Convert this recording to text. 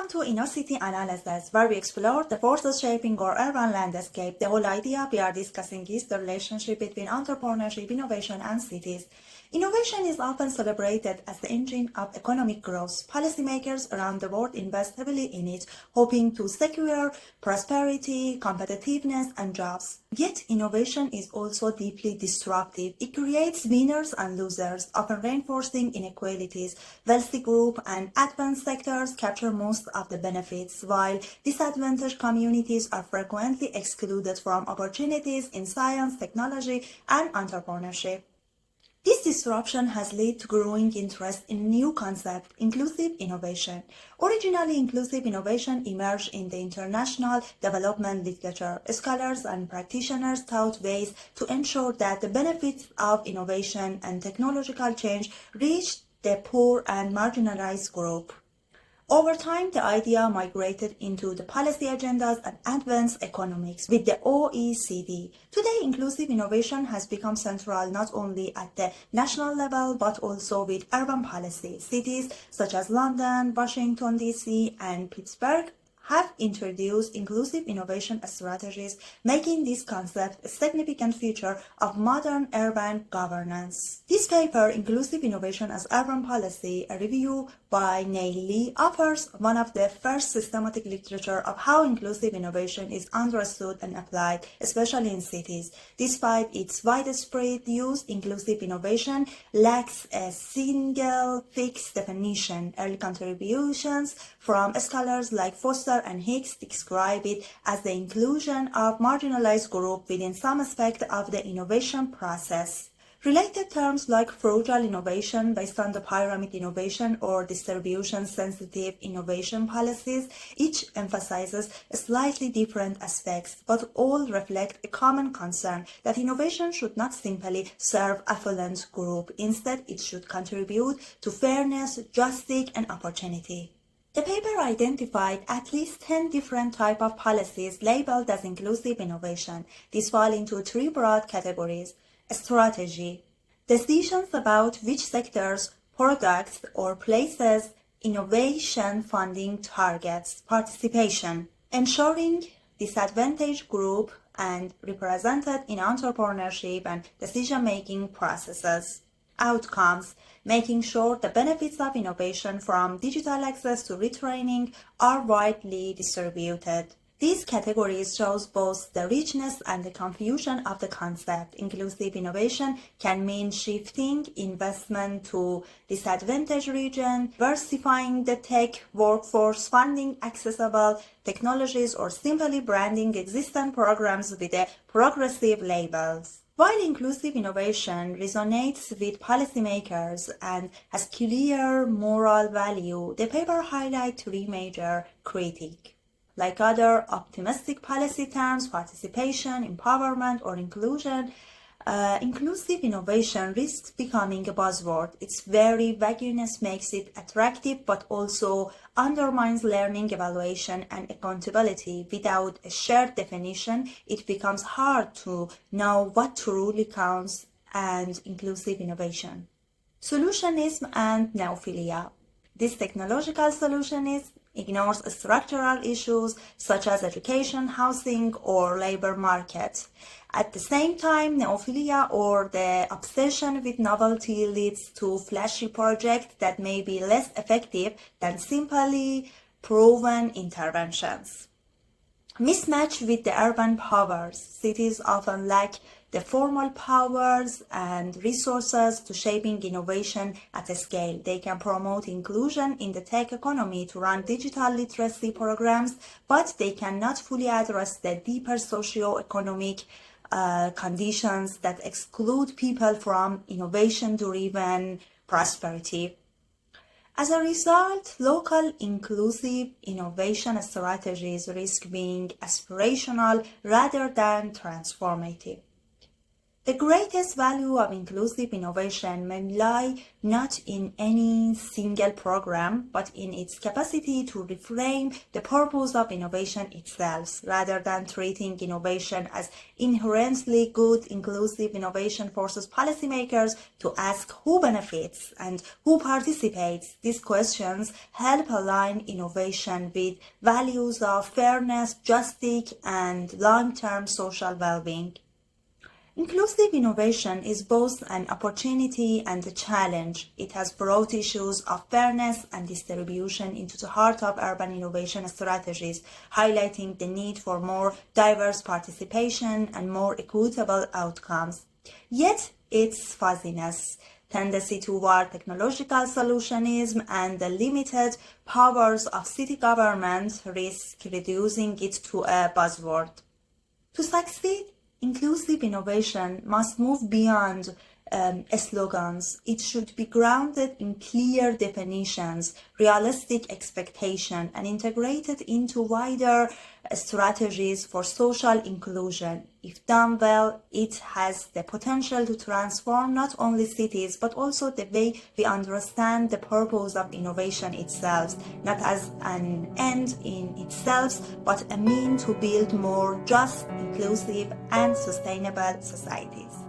Welcome to InnoCity Analysis, where we explore the forces shaping our urban landscape. The whole idea we are discussing is the relationship between entrepreneurship, innovation, and cities. Innovation is often celebrated as the engine of economic growth. Policymakers around the world invest heavily in it, hoping to secure prosperity, competitiveness, and jobs. Yet, innovation is also deeply disruptive. It creates winners and losers, often reinforcing inequalities. Wealthy groups and advanced sectors capture most of the benefits, while disadvantaged communities are frequently excluded from opportunities in science, technology, and entrepreneurship. This disruption has led to growing interest in a new concept, inclusive innovation. Originally, inclusive innovation emerged in the international development literature. Scholars and practitioners sought ways to ensure that the benefits of innovation and technological change reached the poor and marginalized group. Over time, the idea migrated into the policy agendas and advanced economics with the OECD. Today, inclusive innovation has become central not only at the national level but also with urban policy. Cities such as London, Washington, D.C., and Pittsburgh have introduced inclusive innovation strategies, making this concept a significant feature of modern urban governance. This paper, Inclusive Innovation as Urban Policy, a review by Neil Lee, offers one of the first systematic literature of how inclusive innovation is understood and applied, especially in cities. Despite its widespread use, inclusive innovation lacks a single fixed definition. Early contributions from scholars like Foster and Hicks describe it as the inclusion of marginalized groups within some aspect of the innovation process. Related terms like frugal innovation based on the pyramid innovation or distribution-sensitive innovation policies each emphasizes slightly different aspects, but all reflect a common concern that innovation should not simply serve affluent group. Instead, it should contribute to fairness, justice, and opportunity. The paper identified at least 10 different types of policies labeled as inclusive innovation. These fall into three broad categories. Strategy: decisions about which sectors, products, or places innovation funding targets. Participation: ensuring disadvantaged groups and represented in entrepreneurship and decision-making processes. Outcomes: making sure the benefits of innovation from digital access to retraining are widely distributed. These categories shows both the richness and the confusion of the concept. Inclusive innovation can mean shifting investment to disadvantaged regions, diversifying the tech workforce, funding accessible technologies, or simply branding existing programs with the progressive labels. While inclusive innovation resonates with policymakers and has clear moral value, the paper highlights three major critiques. Like other optimistic policy terms, participation, empowerment, or inclusion, inclusive innovation risks becoming a buzzword. Its very vagueness makes it attractive but also undermines learning, evaluation, and accountability. Without a shared definition, it becomes hard to know what truly counts as inclusive innovation. Solutionism and neophilia. This technological solutionism ignores structural issues such as education, housing, or labor market. At the same time, neophilia or the obsession with novelty leads to flashy projects that may be less effective than simply proven interventions. Mismatch with the urban powers. Cities often lack the formal powers and resources to shaping innovation at a scale. They can promote inclusion in the tech economy to run digital literacy programs, but they cannot fully address the deeper socio-economic conditions that exclude people from innovation-driven prosperity. As a result, local inclusive innovation strategies risk being aspirational rather than transformative. The greatest value of inclusive innovation may lie not in any single program, but in its capacity to reframe the purpose of innovation itself. Rather than treating innovation as inherently good, inclusive innovation forces policymakers to ask who benefits and who participates. These questions help align innovation with values of fairness, justice, and long-term social well-being. Inclusive innovation is both an opportunity and a challenge. It has brought issues of fairness and distribution into the heart of urban innovation strategies, highlighting the need for more diverse participation and more equitable outcomes. Yet, its fuzziness, tendency toward technological solutionism, and the limited powers of city government risk reducing it to a buzzword. To succeed, inclusive innovation must move beyond slogans. It should be grounded in clear definitions, realistic expectation, and integrated into wider strategies for social inclusion. If done well, it has the potential to transform not only cities, but also the way we understand the purpose of innovation itself, not as an end in itself, but a means to build more just, inclusive, and sustainable societies.